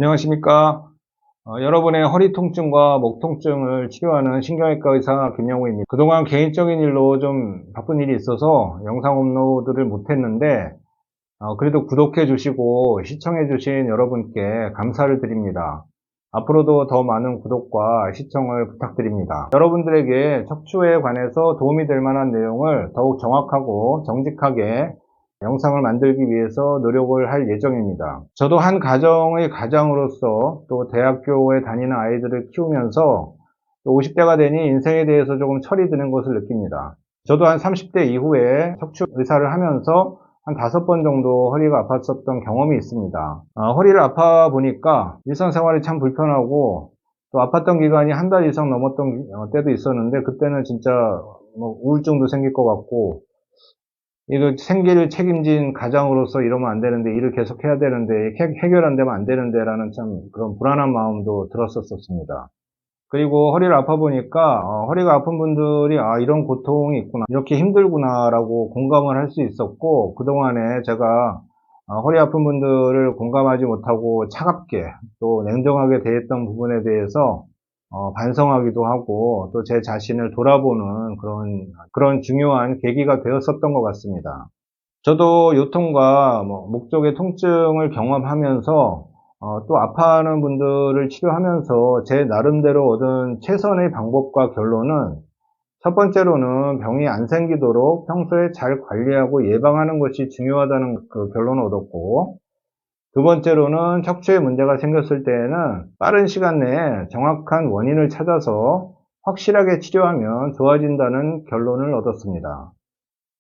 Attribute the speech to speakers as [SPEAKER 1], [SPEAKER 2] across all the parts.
[SPEAKER 1] 안녕하십니까. 여러분의 허리 통증과 목 통증을 치료하는 신경외과 의사 김영우입니다. 그동안 개인적인 일로 좀 바쁜 일이 있어서 영상 업로드를 못했는데 그래도 구독해 주시고 시청해 주신 여러분께 감사를 드립니다. 앞으로도 더 많은 구독과 시청을 부탁드립니다. 여러분들에게 척추에 관해서 도움이 될 만한 내용을 더욱 정확하고 정직하게 영상을 만들기 위해서 노력을 할 예정입니다. 저도 한 가정의 가장으로서 또 대학교에 다니는 아이들을 키우면서 또 50대가 되니 인생에 대해서 조금 철이 드는 것을 느낍니다. 저도 한 30대 이후에 척추 의사를 하면서 한 5번 정도 허리가 아팠었던 경험이 있습니다. 허리를 아파 보니까 일상생활이 참 불편하고 또 아팠던 기간이 한 달 이상 넘었던 때도 있었는데 그때는 진짜 뭐 우울증도 생길 것 같고 이거 생계를 책임진 가장으로서 이러면 안 되는데, 일을 계속 해야 되는데, 해결 안 되면 안 되는데 라는 참 그런 불안한 마음도 들었었습니다. 그리고 허리를 아파 보니까 허리가 아픈 분들이 이런 고통이 있구나, 이렇게 힘들구나 라고 공감을 할 수 있었고, 그동안에 제가 허리 아픈 분들을 공감하지 못하고 차갑게 또 냉정하게 대했던 부분에 대해서 반성하기도 하고 또 제 자신을 돌아보는 그런 중요한 계기가 되었었던 것 같습니다. 저도 요통과 목 쪽의 통증을 경험하면서 또 아파하는 분들을 치료하면서 제 나름대로 얻은 최선의 방법과 결론은, 첫 번째로는 병이 안 생기도록 평소에 잘 관리하고 예방하는 것이 중요하다는 그 결론을 얻었고, 두 번째로는 척추에 문제가 생겼을 때에는 빠른 시간 내에 정확한 원인을 찾아서 확실하게 치료하면 좋아진다는 결론을 얻었습니다.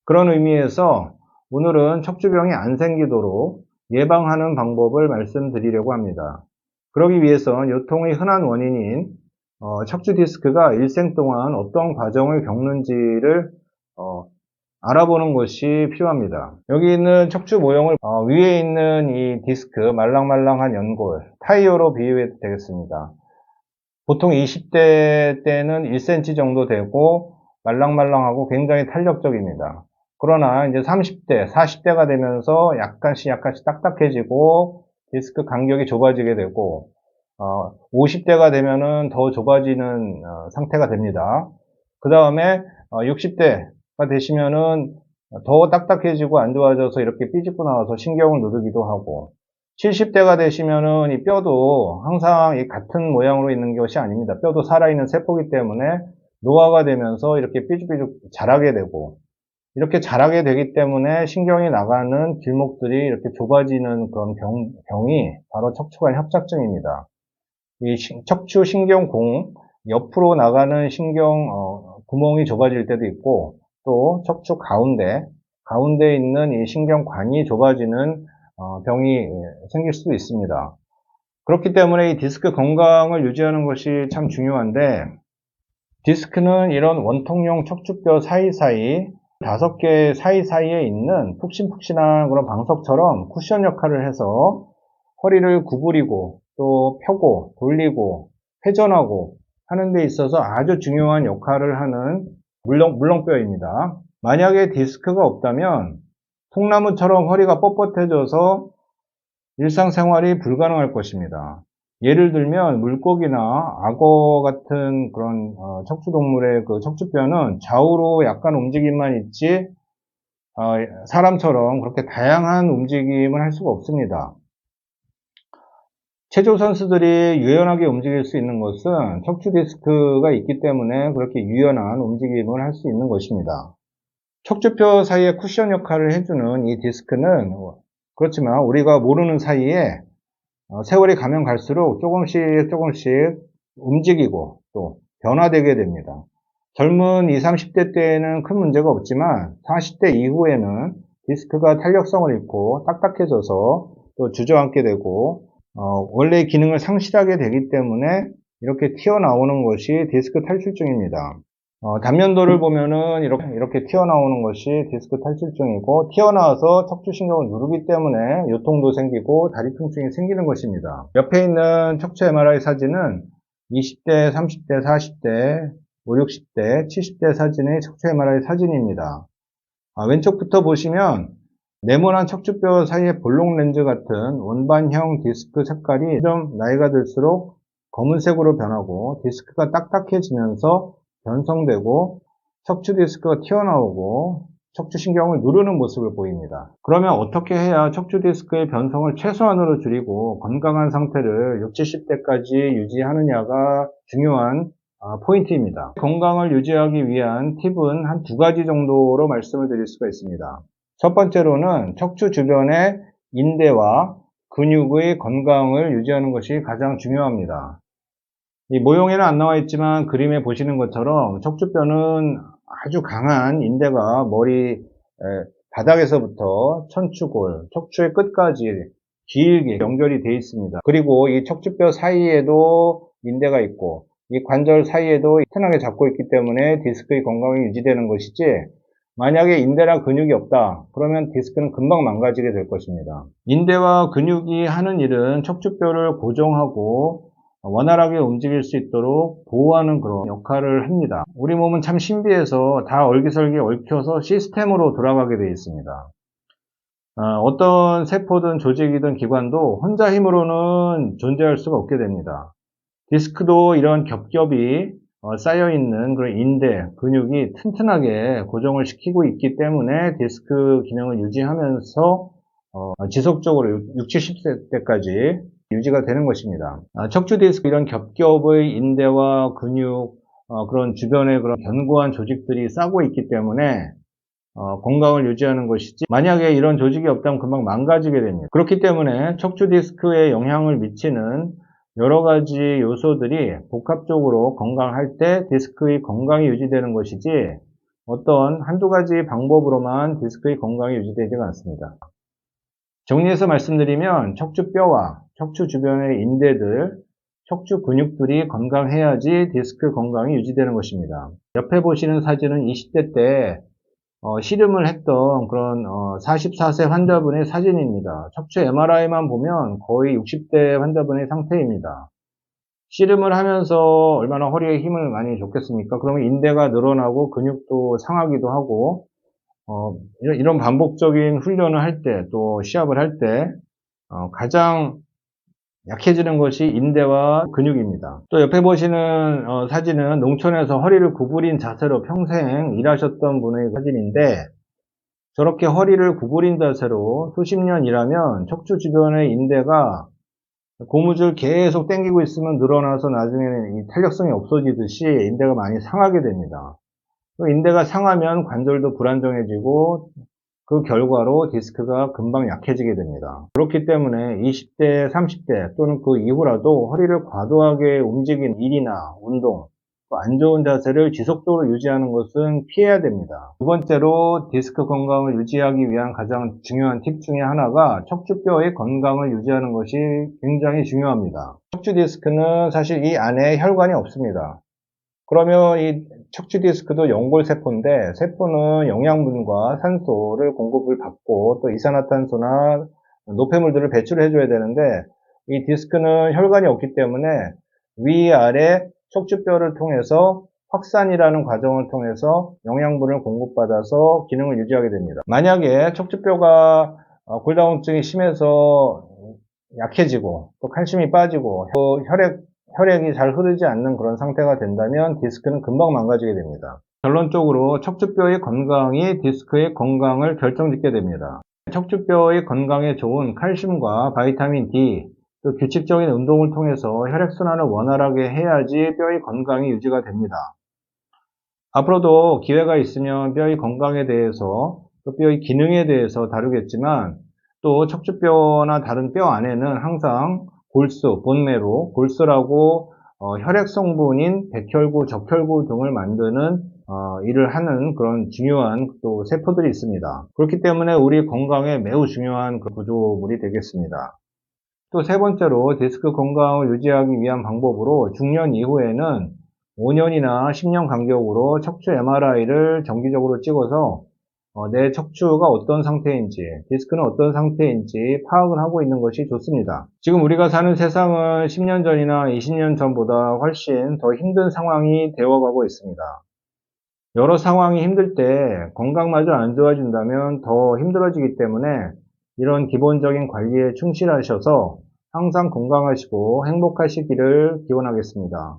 [SPEAKER 1] 그런 의미에서 오늘은 척추병이 안 생기도록 예방하는 방법을 말씀드리려고 합니다. 그러기 위해선 요통의 흔한 원인인 척추 디스크가 일생 동안 어떤 과정을 겪는지를 알아보는 것이 필요합니다. 여기 있는 척추 모형을 위에 있는 이 디스크, 말랑말랑한 연골, 타이어로 비유해도 되겠습니다. 보통 20대 때는 1cm 정도 되고 말랑말랑하고 굉장히 탄력적입니다. 그러나 이제 30대, 40대가 되면서 약간씩 딱딱해지고 디스크 간격이 좁아지게 되고 50대가 되면은 더 좁아지는 상태가 됩니다. 그 다음에 60대가 되시면은 더 딱딱해지고 안 좋아져서 이렇게 삐집고 나와서 신경을 누르기도 하고, 70대가 되시면은 이 뼈도 항상 이 같은 모양으로 있는 것이 아닙니다. 뼈도 살아있는 세포이기 때문에 노화가 되면서 이렇게 삐죽삐죽 자라게 되고, 이렇게 자라게 되기 때문에 신경이 나가는 길목들이 이렇게 좁아지는 그런 병이 바로 척추관 협착증입니다. 이 척추 신경공 옆으로 나가는 신경 구멍이 좁아질 때도 있고, 또 척추 가운데 있는 이 신경관이 좁아지는 병이 생길 수도 있습니다. 그렇기 때문에 이 디스크 건강을 유지하는 것이 참 중요한데, 디스크는 이런 원통형 척추뼈 사이사이 5개 사이사이에 있는 푹신푹신한 그런 방석처럼 쿠션 역할을 해서 허리를 구부리고 또 펴고 돌리고 회전하고 하는 데 있어서 아주 중요한 역할을 하는 물렁뼈입니다. 만약에 디스크가 없다면 통나무처럼 허리가 뻣뻣해져서 일상생활이 불가능할 것입니다. 예를 들면 물고기나 악어 같은 그런 척추동물의 그 척추뼈는 좌우로 약간 움직임만 있지 사람처럼 그렇게 다양한 움직임을 할 수가 없습니다. 체조 선수들이 유연하게 움직일 수 있는 것은 척추 디스크가 있기 때문에 그렇게 유연한 움직임을 할 수 있는 것입니다. 척추뼈 사이에 쿠션 역할을 해주는 이 디스크는 그렇지만 우리가 모르는 사이에 세월이 가면 갈수록 조금씩 움직이고 또 변화되게 됩니다. 젊은 20, 30대 때에는 큰 문제가 없지만 40대 이후에는 디스크가 탄력성을 잃고 딱딱해져서 또 주저앉게 되고 원래의 기능을 상실하게 되기 때문에 이렇게 튀어나오는 것이 디스크 탈출증입니다. 단면도를 보면은 이렇게 튀어나오는 것이 디스크 탈출증이고, 튀어나와서 척추신경을 누르기 때문에 요통도 생기고 다리 통증이 생기는 것입니다. 옆에 있는 척추 MRI 사진은 20대, 30대, 40대, 5, 60대, 70대 사진의 척추 MRI 사진입니다. 왼쪽부터 보시면 네모난 척추뼈 사이의 볼록 렌즈 같은 원반형 디스크 색깔이 좀 나이가 들수록 검은색으로 변하고 디스크가 딱딱해지면서 변성되고 척추 디스크가 튀어나오고 척추신경을 누르는 모습을 보입니다. 그러면 어떻게 해야 척추 디스크의 변성을 최소한으로 줄이고 건강한 상태를 60, 70대까지 유지하느냐가 중요한 포인트입니다. 건강을 유지하기 위한 팁은 한 2가지 정도로 말씀을 드릴 수가 있습니다. 첫 번째로는 척추 주변의 인대와 근육의 건강을 유지하는 것이 가장 중요합니다. 이 모형에는 안 나와 있지만 그림에 보시는 것처럼 척추뼈는 아주 강한 인대가 머리 바닥에서부터 천추골, 척추의 끝까지 길게 연결이 되어 있습니다. 그리고 이 척추뼈 사이에도 인대가 있고 이 관절 사이에도 튼튼하게 잡고 있기 때문에 디스크의 건강이 유지되는 것이지, 만약에 인대랑 근육이 없다 그러면 디스크는 금방 망가지게 될 것입니다. 인대와 근육이 하는 일은 척추뼈를 고정하고 원활하게 움직일 수 있도록 보호하는 그런 역할을 합니다. 우리 몸은 참 신비해서 다 얼기설기 얽혀서 시스템으로 돌아가게 되어 있습니다. 어떤 세포든 조직이든 기관도 혼자 힘으로는 존재할 수가 없게 됩니다. 디스크도 이런 겹겹이 쌓여있는 그런 인대, 근육이 튼튼하게 고정을 시키고 있기 때문에 디스크 기능을 유지하면서 지속적으로 60, 70세까지 유지가 되는 것입니다. 척추 디스크 이런 겹겹의 인대와 근육, 그런 주변에 그런 견고한 조직들이 싸고 있기 때문에 건강을 유지하는 것이지, 만약에 이런 조직이 없다면 금방 망가지게 됩니다. 그렇기 때문에 척추 디스크에 영향을 미치는 여러 가지 요소들이 복합적으로 건강할 때 디스크의 건강이 유지되는 것이지, 어떤 한두 가지 방법으로만 디스크의 건강이 유지되지가 않습니다. 정리해서 말씀드리면 척추뼈와 척추 주변의 인대들, 척추 근육들이 건강해야지 디스크 건강이 유지되는 것입니다. 옆에 보시는 사진은 20대 때 실험을 했던 그런 44세 환자분의 사진입니다. 척추 MRI만 보면 거의 60대 환자분의 상태입니다. 씨름을 하면서 얼마나 허리에 힘을 많이 줬겠습니까? 그러면 인대가 늘어나고 근육도 상하기도 하고, 이런 반복적인 훈련을 할 때, 또 시합을 할 때 가장 약해지는 것이 인대와 근육입니다. 또 옆에 보시는 사진은 농촌에서 허리를 구부린 자세로 평생 일하셨던 분의 사진인데, 저렇게 허리를 구부린 자세로 수십 년 일하면 척추 주변의 인대가 고무줄 계속 당기고 있으면 늘어나서 나중에는 이 탄력성이 없어지듯이 인대가 많이 상하게 됩니다. 인대가 상하면 관절도 불안정해지고 그 결과로 디스크가 금방 약해지게 됩니다. 그렇기 때문에 20대, 30대 또는 그 이후라도 허리를 과도하게 움직이는 일이나 운동, 안 좋은 자세를 지속적으로 유지하는 것은 피해야 됩니다. 두 번째로 디스크 건강을 유지하기 위한 가장 중요한 팁 중에 하나가 척추뼈의 건강을 유지하는 것이 굉장히 중요합니다. 척추 디스크는 사실 이 안에 혈관이 없습니다. 그러면 이 척추 디스크도 연골세포인데, 세포는 영양분과 산소를 공급을 받고 또 이산화탄소나 노폐물들을 배출해 줘야 되는데, 이 디스크는 혈관이 없기 때문에 위아래 척추뼈를 통해서 확산이라는 과정을 통해서 영양분을 공급받아서 기능을 유지하게 됩니다. 만약에 척추뼈가 골다공증이 심해서 약해지고 또 칼슘이 빠지고 또 혈액이 잘 흐르지 않는 그런 상태가 된다면 디스크는 금방 망가지게 됩니다. 결론적으로 척추뼈의 건강이 디스크의 건강을 결정짓게 됩니다. 척추뼈의 건강에 좋은 칼슘과 바이타민 D, 또 규칙적인 운동을 통해서 혈액순환을 원활하게 해야지 뼈의 건강이 유지가 됩니다. 앞으로도 기회가 있으면 뼈의 건강에 대해서, 또 뼈의 기능에 대해서 다루겠지만, 또 척추뼈나 다른 뼈 안에는 항상 골수, 본메로, 골수라고 혈액 성분인 백혈구, 적혈구 등을 만드는 일을 하는 그런 중요한 또 세포들이 있습니다. 그렇기 때문에 우리 건강에 매우 중요한 그 구조물이 되겠습니다. 또 세 번째로 디스크 건강을 유지하기 위한 방법으로 중년 이후에는 5년이나 10년 간격으로 척추 MRI를 정기적으로 찍어서 내 척추가 어떤 상태인지, 디스크는 어떤 상태인지 파악을 하고 있는 것이 좋습니다. 지금 우리가 사는 세상은 10년 전이나 20년 전보다 훨씬 더 힘든 상황이 되어가고 있습니다. 여러 상황이 힘들 때 건강마저 안 좋아진다면 더 힘들어지기 때문에 이런 기본적인 관리에 충실하셔서 항상 건강하시고 행복하시기를 기원하겠습니다.